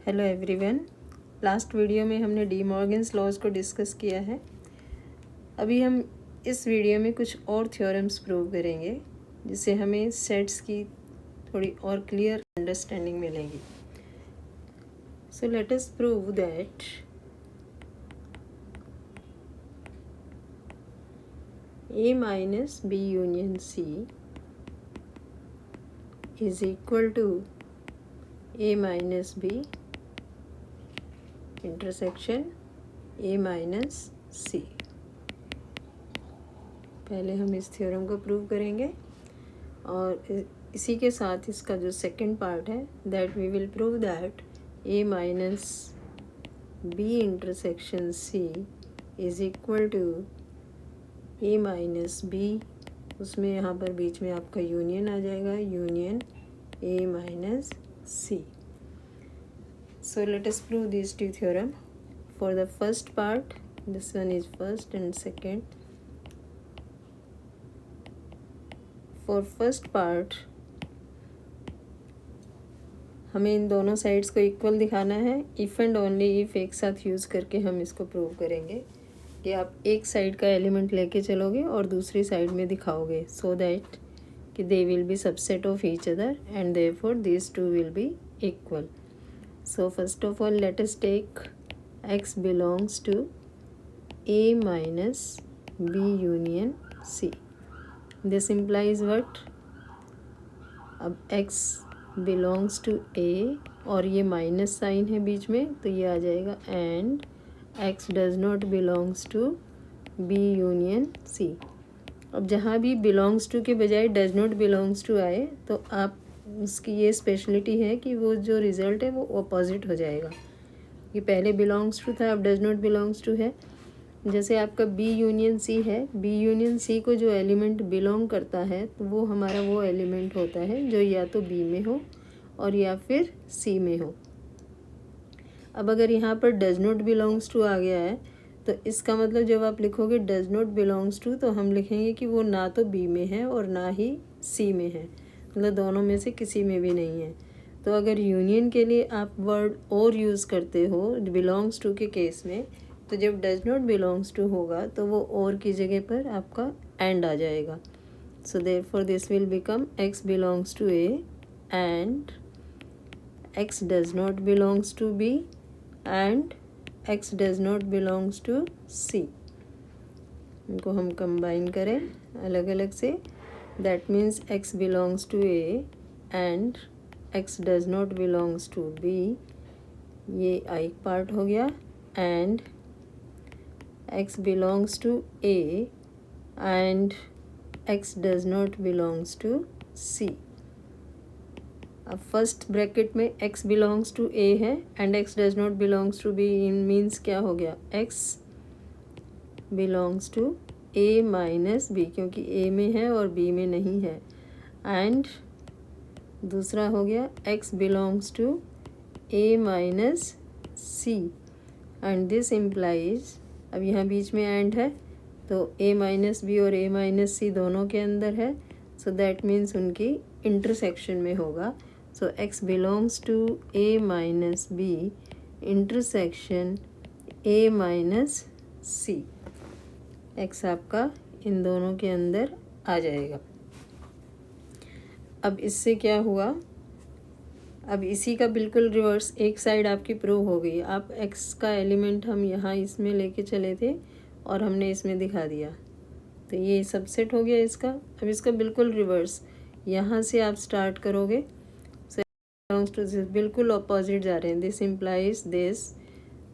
Hello everyone. Last video में हमने D Morgan's laws को डिस्कस किया है। अभी हम इस वीडियो में कुछ और थ्योरम्स प्रूव करेंगे जिससे हमें सेट्स की थोड़ी और क्लियर अंडरस्टैंडिंग मिलेगी। सो let us prove that A minus B union C is equal to A minus B intersection A minus C। पहले हम इस थ्योरम को प्रूव करेंगे और इसी के साथ इसका जो सेकंड पार्ट है that we will prove that A minus B intersection C is equal to A minus B, उसमें यहाँ पर बीच में आपका यूनियन आ जाएगा, union A minus C। So let us prove these two theorem. For the first part, this one is first and second. For first part, हमें इन दोनों sides को equal दिखाना है। इफ़ एंड ओनली इफ़ एक साथ use करके हम इसको प्रूव करेंगे कि आप एक साइड का एलिमेंट लेके चलोगे और दूसरी साइड में दिखाओगे सो दैट कि they will be subset of each other and therefore this two will be equal. So first of all let us take x belongs to A minus B union C. This implies what? अब x belongs to A और ये minus sign है बीच में तो ये आ जाएगा and x does not belongs to B union C. अब जहाँ भी belongs to के बजाय does not belongs to आए तो आप उसकी ये स्पेशलिटी है कि वो जो रिज़ल्ट है वो अपोजिट हो जाएगा। ये पहले बिलोंग्स टू था, अब डज नॉट बिलोंग्स टू है। जैसे आपका बी यूनियन सी है, बी यूनियन सी को जो एलिमेंट बिलोंग करता है तो वो हमारा वो एलिमेंट होता है जो या तो बी में हो और या फिर सी में हो। अब अगर यहाँ पर डज नॉट बिलोंग्स टू आ गया है तो इसका मतलब जब आप लिखोगे डज नॉट बिलोंग्स टू तो हम लिखेंगे कि वो ना तो बी में है और ना ही सी में है, मतलब दोनों में से किसी में भी नहीं है। तो अगर यूनियन के लिए आप वर्ड और यूज़ करते हो बिलोंग्स टू के केस में तो जब डज नॉट बिलोंग्स टू होगा तो वो और की जगह पर आपका एंड आ जाएगा। So therefore this will become x belongs to a and x does not belongs to b and x does not belongs to c. इनको हम कंबाइन करें अलग अलग से, that means x belongs to A and x does not belongs to B, ये एक part हो गया, and x belongs to A and x does not belongs to C। अब फर्स्ट ब्रैकेट में x belongs to A है and x does not belongs to B means क्या हो गया, x belongs to A minus B, क्योंकि A में है और B में नहीं है, एंड दूसरा हो गया x belongs to A minus C and this implies, अब यहाँ बीच में एंड है तो A माइनस बी और A माइनस सी दोनों के अंदर है, सो दैट मीन्स उनकी इंटरसेक्शन में होगा। So x belongs to A minus B intersection A minus C, x आपका इन दोनों के अंदर आ जाएगा। अब इससे क्या हुआ, अब इसी का बिल्कुल रिवर्स एक साइड आपकी प्रूव हो गई। आप एक्स का एलिमेंट हम यहाँ इसमें लेके चले थे और हमने इसमें दिखा दिया तो ये सबसेट हो गया इसका। अब इसका बिल्कुल रिवर्स यहाँ से आप स्टार्ट करोगे, बिलोंग्स टू दिस, बिल्कुल अपोजिट जा रहे हैं। This implies this,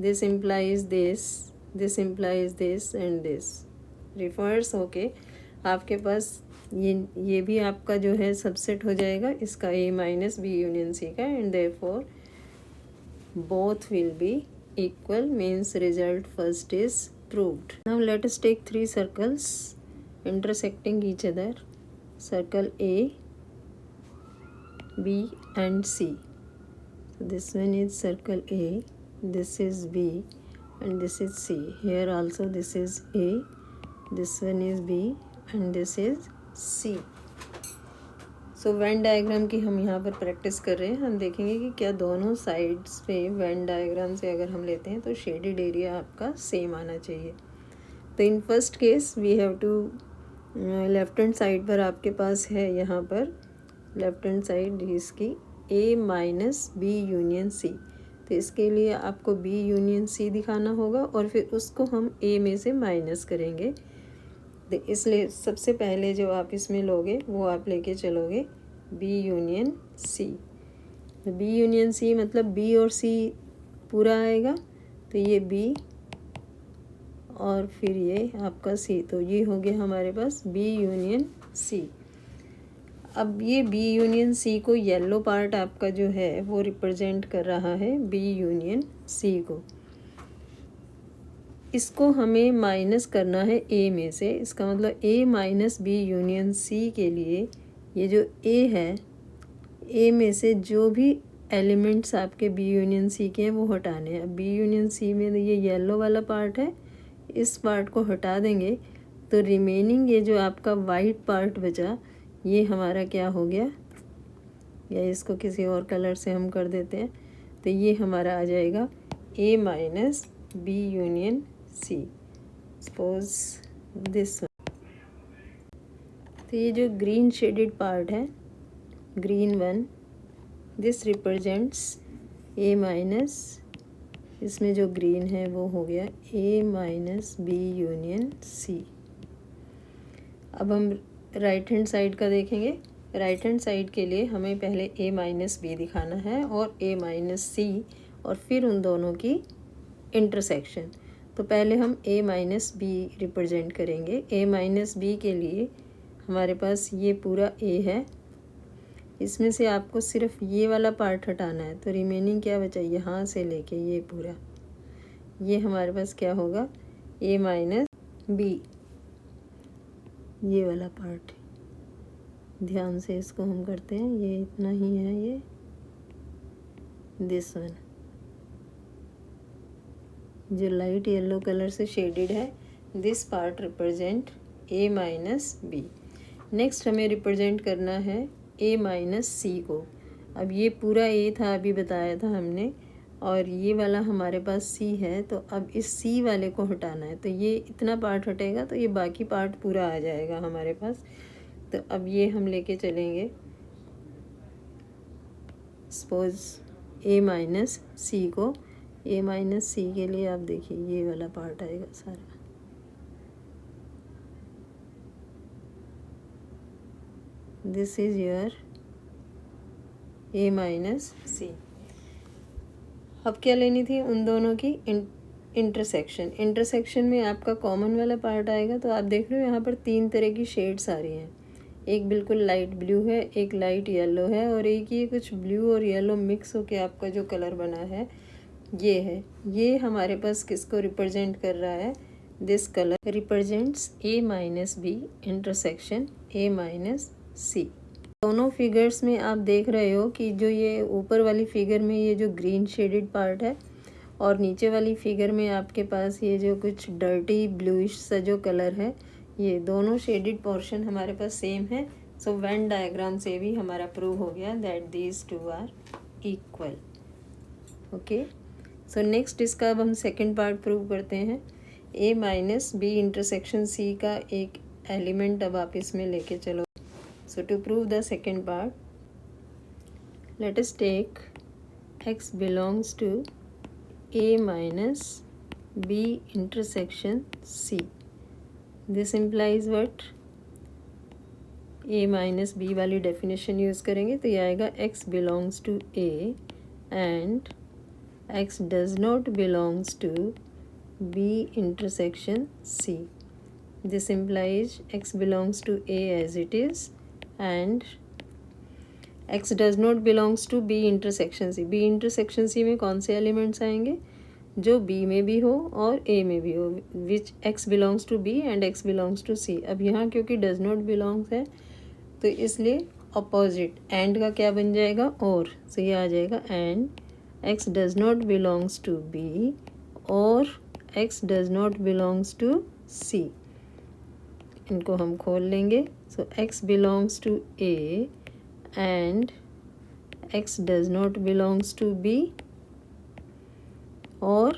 this implies this, this implies this and this, reverse होके आपके पास ये भी आपका जो है सबसेट हो जाएगा इसका A minus B union c का, and therefore both will be equal means result first is proved. Now let us take three circles intersecting each other, circle A, B and C. So this one is circle A, this is B and this is C. Here also this is A, this one is B and this is C. So Venn diagram की हम यहाँ पर practice कर रहे हैं। हम देखेंगे कि क्या दोनों साइड्स पे वेन डायग्राम से अगर हम लेते हैं तो शेडेड एरिया आपका सेम आना चाहिए। तो in first case we have to left hand side पर आपके पास है, यहाँ पर लेफ्ट हैंड साइड इसकी A minus B union C. तो इसके लिए आपको B यूनियन C दिखाना होगा और फिर उसको हम A में से माइनस करेंगे। तो इसलिए सबसे पहले जो आप इसमें लोगे वो आप लेके चलोगे B यूनियन C। तो B यूनियन C मतलब B और C पूरा आएगा, तो ये B और फिर ये आपका C, तो ये हो गया हमारे पास B यूनियन C। अब ये B यूनियन C को येलो पार्ट आपका जो है वो रिप्रेजेंट कर रहा है B यूनियन C को। इसको हमें माइनस करना है A में से। इसका मतलब A minus B union C के लिए ये जो A है, A में से जो भी एलिमेंट्स आपके B यूनियन C के हैं वो हटाने हैं। अब B यूनियन C में ये येलो वाला पार्ट है, इस पार्ट को हटा देंगे तो रिमेनिंग ये जो आपका वाइट पार्ट बचा ये हमारा क्या हो गया, या इसको किसी और कलर से हम कर देते हैं, तो ये हमारा आ जाएगा A minus B union C। Suppose this one. तो ये जो ग्रीन शेडेड पार्ट है, green one, this represents A minus, इसमें जो ग्रीन है वो हो गया A minus B union C। अब हम राइट हैंड साइड का देखेंगे। राइट हैंड साइड के लिए हमें पहले A माइनस B दिखाना है और A माइनस C और फिर उन दोनों की इंटरसेक्शन। तो पहले हम A माइनस B रिप्रेजेंट करेंगे। A माइनस B के लिए हमारे पास ये पूरा A है, इसमें से आपको सिर्फ ये वाला पार्ट हटाना है, तो रिमेनिंग क्या बचा, यहाँ से लेके ये पूरा, ये हमारे पास क्या होगा A माइनस B, ये वाला पार्ट। ध्यान से इसको हम करते हैं, ये इतना ही है, ये दिस वन जो लाइट येलो कलर से शेडेड है, this part represent A minus B। Next हमें रिप्रेजेंट करना है A माइनस C को। अब ये पूरा A था, अभी बताया था हमने, और ये वाला हमारे पास C है, तो अब इस C वाले को हटाना है, तो ये इतना पार्ट हटेगा तो ये बाकी पार्ट पूरा आ जाएगा हमारे पास। तो अब ये हम लेके चलेंगे सपोज A माइनस C को। A माइनस C के लिए आप देखिए ये वाला पार्ट आएगा सारा, this is your A minus C। अब क्या लेनी थी, उन दोनों की इंटरसेक्शन। इंटरसेक्शन में आपका कॉमन वाला पार्ट आएगा, तो आप देख रहे हो यहाँ पर 3 तरह की शेड्स आ रही हैं। एक बिल्कुल लाइट ब्लू है, एक लाइट येलो है, और एक ये कुछ ब्लू और येलो मिक्स होके आपका जो कलर बना है ये है। ये हमारे पास किसको रिप्रेजेंट कर रहा है, this colour represents A minus B intersection A minus C। दोनों फिगर्स में आप देख रहे हो कि जो ये ऊपर वाली फिगर में ये जो ग्रीन शेडेड पार्ट है और नीचे वाली फिगर में आपके पास ये जो कुछ डर्टी ब्लूइश सा जो कलर है, ये दोनों शेडेड पोर्शन हमारे पास सेम है। सो वेन डायग्राम से भी हमारा प्रूव हो गया that these two are equal. Okay, so next इसका अब हम सेकेंड पार्ट प्रूव करते हैं। A minus B intersection C का एक एलिमेंट अब आप इसमें लेके चलो। So to prove the second part, let us take x belongs to A minus B intersection C. This implies what? A minus B वाली definition यूज़ करेंगे तो ये आएगा x belongs to A and x does not belongs to B intersection C. This implies x belongs to A as it is and x does not belongs to B intersection C. B intersection C में कौन से elements आएंगे, जो B में भी हो और A में भी हो, विच x belongs to B and x belongs to C। अब यहाँ क्योंकि does not belongs है तो इसलिए अपोजिट एंड का क्या बन जाएगा, और, सो ये आ जाएगा and x does not belongs to B और x does not belongs to C। इनको हम खोल लेंगे। सो x belongs to A and x does not belongs to B, or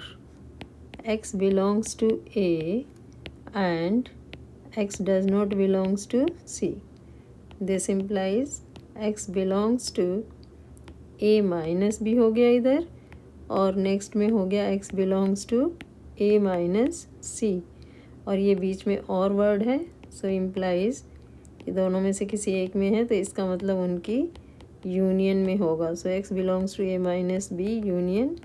x belongs to A and x does not belongs to C. This implies x belongs to A minus B हो गया इधर, और next में हो गया x belongs to A minus C, और ये बीच में और वर्ड है, सो इम्प्लाइज ये दोनों में से किसी एक में है, तो इसका मतलब उनकी यूनियन में होगा. So x belongs to A minus B union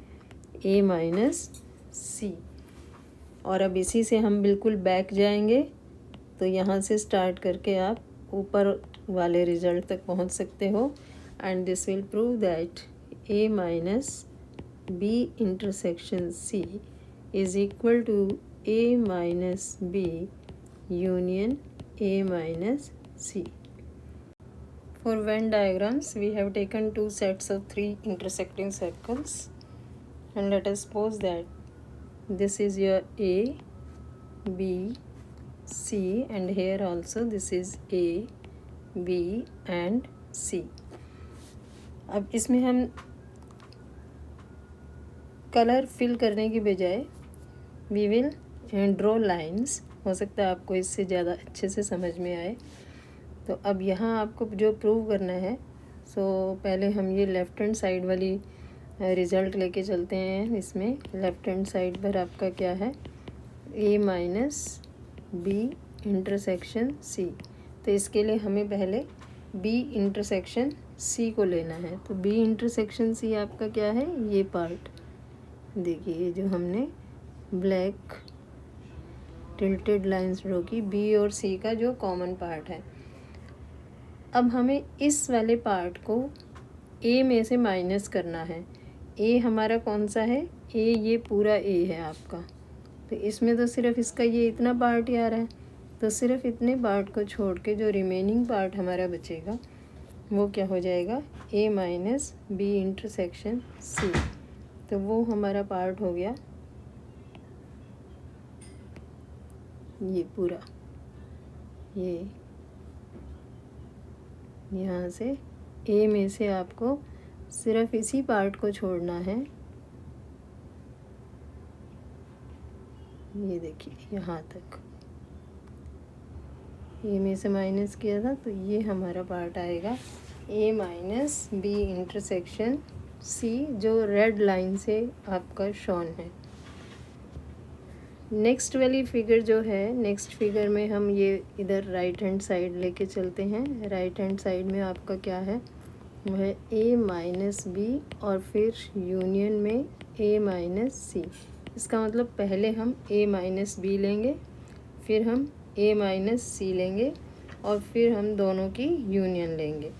A minus C. और अब इसी से हम बिल्कुल बैक जाएंगे, तो यहाँ से स्टार्ट करके आप ऊपर वाले रिजल्ट तक पहुँच सकते हो. And this will prove that A minus B intersection C is equal to A minus B union A minus C. For Venn diagrams, we have taken two sets of 3 intersecting circles, and let us suppose that this is your A, B, C, and here also this is A, B and C. अब इसमें हम colour fill करने की बजाय we will draw lines. हो सकता है आपको इससे ज़्यादा अच्छे से समझ में आए. तो अब यहाँ आपको जो प्रूव करना है, सो पहले हम ये लेफ़्ट हैंड साइड वाली रिज़ल्ट लेके चलते हैं. इसमें लेफ़्ट हैंड साइड पर आपका क्या है, A minus B intersection C. तो इसके लिए हमें पहले B इंटरसेक्शन C को लेना है. तो B इंटरसेक्शन C आपका क्या है, ये पार्ट देखिए जो हमने ब्लैक टिल्टेड लाइंस ड्रॉ की, B और C का जो कॉमन पार्ट है. अब हमें इस वाले पार्ट को A में से माइनस करना है. A हमारा कौन सा है, A ये पूरा A है आपका. तो इसमें तो सिर्फ इसका ये इतना पार्ट ही आ रहा है, तो सिर्फ इतने पार्ट को छोड़ के जो रिमेनिंग पार्ट हमारा बचेगा वो क्या हो जाएगा, A minus B intersection C. तो वो हमारा पार्ट हो गया ये पूरा. ये यहाँ से A में से आपको सिर्फ इसी पार्ट को छोड़ना है. ये देखिए यहाँ तक A में से माइनस किया था, तो ये हमारा पार्ट आएगा A minus B intersection C, जो रेड लाइन से आपका शॉन है. नेक्स्ट वाली फिगर जो है, नेक्स्ट फिगर में हम ये इधर राइट हैंड साइड लेके चलते हैं. राइट हैंड साइड में आपका क्या है, वो है A माइनस B और फिर यूनियन में A माइनस C. इसका मतलब पहले हम A माइनस B लेंगे, फिर हम A माइनस C लेंगे, और फिर हम दोनों की यूनियन लेंगे.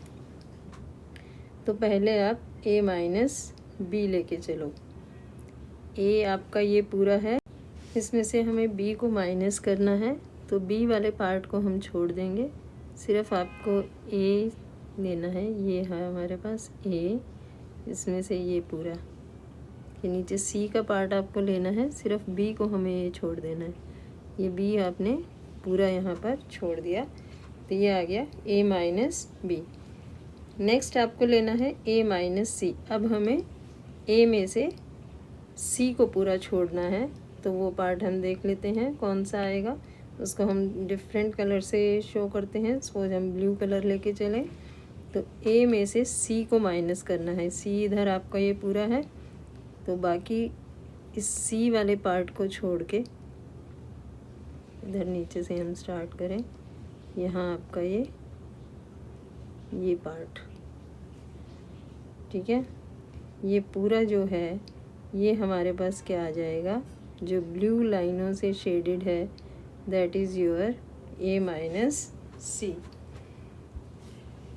तो पहले आप A माइनस B लेके चलो. A आपका ये पूरा है, इसमें से हमें B को माइनस करना है, तो B वाले पार्ट को हम छोड़ देंगे. सिर्फ आपको A लेना है. ये है हमारे पास A, इसमें से ये पूरा के नीचे C का पार्ट आपको लेना है. सिर्फ B को हमें ये छोड़ देना है. ये B आपने पूरा यहाँ पर छोड़ दिया, तो ये आ गया A माइनस B. नेक्स्ट आपको लेना है A माइनस C. अब हमें A में से C को पूरा छोड़ना है, तो वो पार्ट हम देख लेते हैं कौन सा आएगा. उसको हम डिफरेंट कलर से शो करते हैं. सपोज हम ब्लू कलर लेके चलें, तो A में से C को माइनस करना है. C इधर आपका ये पूरा है, तो बाकी इस C वाले पार्ट को छोड़ के इधर नीचे से हम स्टार्ट करें. यहाँ आपका ये पार्ट, ठीक है. ये पूरा जो है ये हमारे पास क्या आ जाएगा, जो ब्लू लाइनों से शेडेड है, that is your A minus C.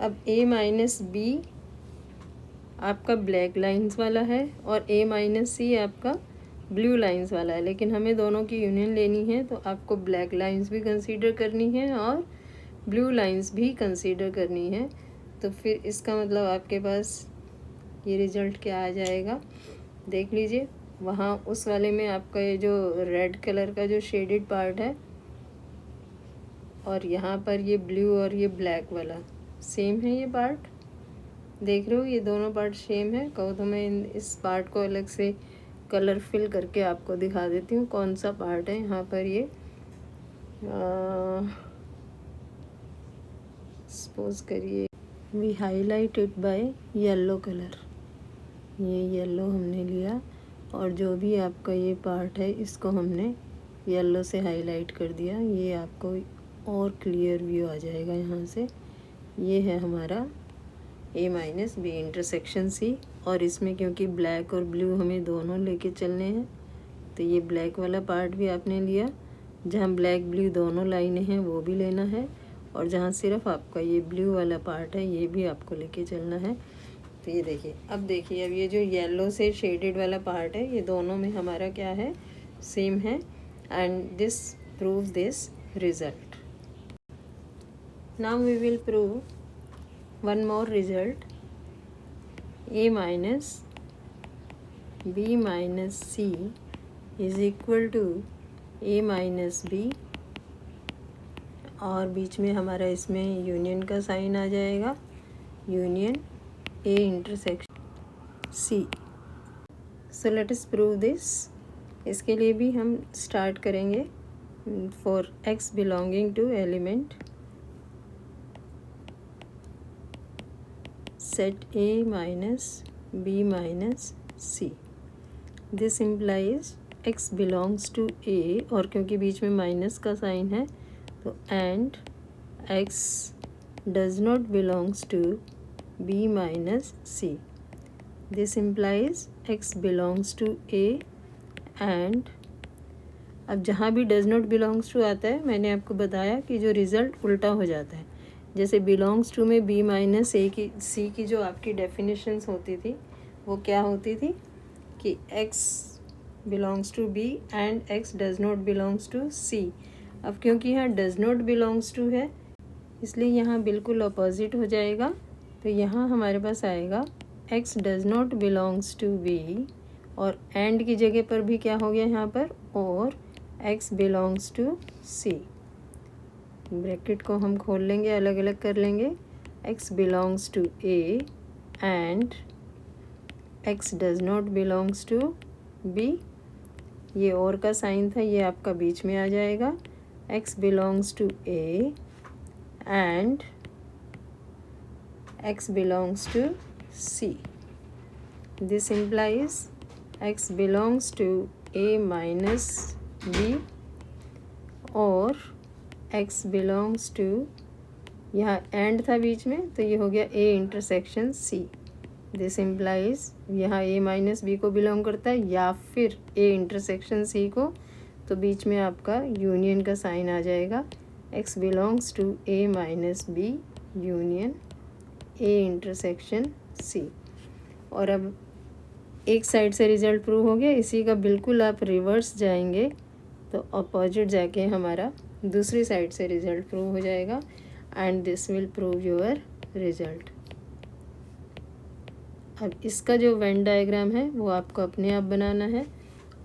अब A माइनस B आपका ब्लैक लाइंस वाला है और A माइनस C आपका ब्लू लाइंस वाला है, लेकिन हमें दोनों की यूनियन लेनी है, तो आपको ब्लैक लाइंस भी कंसीडर करनी है और ब्लू लाइंस भी कंसीडर करनी है. तो फिर इसका मतलब आपके पास ये रिज़ल्ट क्या आ जाएगा, देख लीजिए. वहाँ उस वाले में आपका ये जो रेड कलर का जो शेडेड पार्ट है, और यहाँ पर ये ब्लू और ये ब्लैक वाला सेम है ये पार्ट. देख रहे हो ये दोनों पार्ट सेम है। कहो तो मैं इस पार्ट को अलग से कलर फिल करके आपको दिखा देती हूँ कौन सा पार्ट है यहाँ पर। ये सपोज करिए we highlight it by yellow colour. ये येलो हमने लिया और जो भी आपका ये पार्ट है इसको हमने येलो से हाईलाइट कर दिया। ये आपको और क्लियर व्यू आ जाएगा यहाँ से। ये है हमारा A minus B intersection C। और इसमें क्योंकि ब्लैक और ब्लू हमें दोनों लेके चलने हैं तो ये ब्लैक वाला पार्ट भी आपने लिया, जहाँ ब्लैक ब्लू दोनों लाइनें हैं वो भी लेना है, और जहाँ सिर्फ आपका ये ब्लू वाला पार्ट है ये भी आपको लेके चलना है। तो ये देखिए, अब देखिए, अब ये जो येलो से शेडेड वाला पार्ट है ये दोनों में हमारा क्या है, सेम है। And this prove this result. Now we will prove one more result। A minus B minus C is equal to A minus B, और बीच में हमारा इसमें यूनियन का साइन आ जाएगा, union A intersection C। So let us prove this. इसके लिए भी हम स्टार्ट करेंगे for x belonging to element set A minus B minus C। This implies x belongs to A, और क्योंकि बीच में माइनस का साइन है तो and x does not belongs to B minus C। This implies x belongs to A and अब जहाँ भी does not belongs to आता है मैंने आपको बताया कि जो रिज़ल्ट उल्टा हो जाता है। जैसे बिलोंग्स टू में B माइनस ए की C की जो आपकी डेफिनेशंस होती थी वो क्या होती थी कि x belongs to B and x does not belongs to C। अब क्योंकि यहाँ डज़ नॉट बिलोंग्स टू है इसलिए यहाँ बिल्कुल अपोजिट हो जाएगा। तो यहाँ हमारे पास आएगा x does not belongs to B, और एंड की जगह पर भी क्या हो गया यहाँ पर, और x belongs to C। Bracket को हम खोल लेंगे, अलग अलग कर लेंगे। x belongs to A and x does not belongs to B। ये और का साइन था, ये आपका बीच में आ जाएगा। x belongs to A and x belongs to C। This implies x belongs to A minus B, और x बिलोंग्स टू, यहाँ एंड था बीच में तो ये हो गया A intersection C। This implies यहाँ A माइनस B को बिलोंग करता है या फिर A इंटरसेक्शन C को, तो बीच में आपका यूनियन का साइन आ जाएगा। x belongs to A minus B union A intersection C। और अब एक साइड से रिज़ल्ट प्रूव हो गया, इसी का बिल्कुल आप रिवर्स जाएंगे तो अपोजिट जाके हमारा दूसरी साइड से रिज़ल्ट प्रूव हो जाएगा and this will prove your result. अब इसका जो वेन डायग्राम है वो आपको अपने आप बनाना है,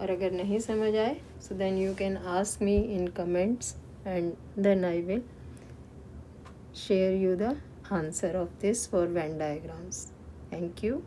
और अगर नहीं समझ आए so then you can ask me in comments and then I will share you the answer of this for Venn diagrams. Thank you.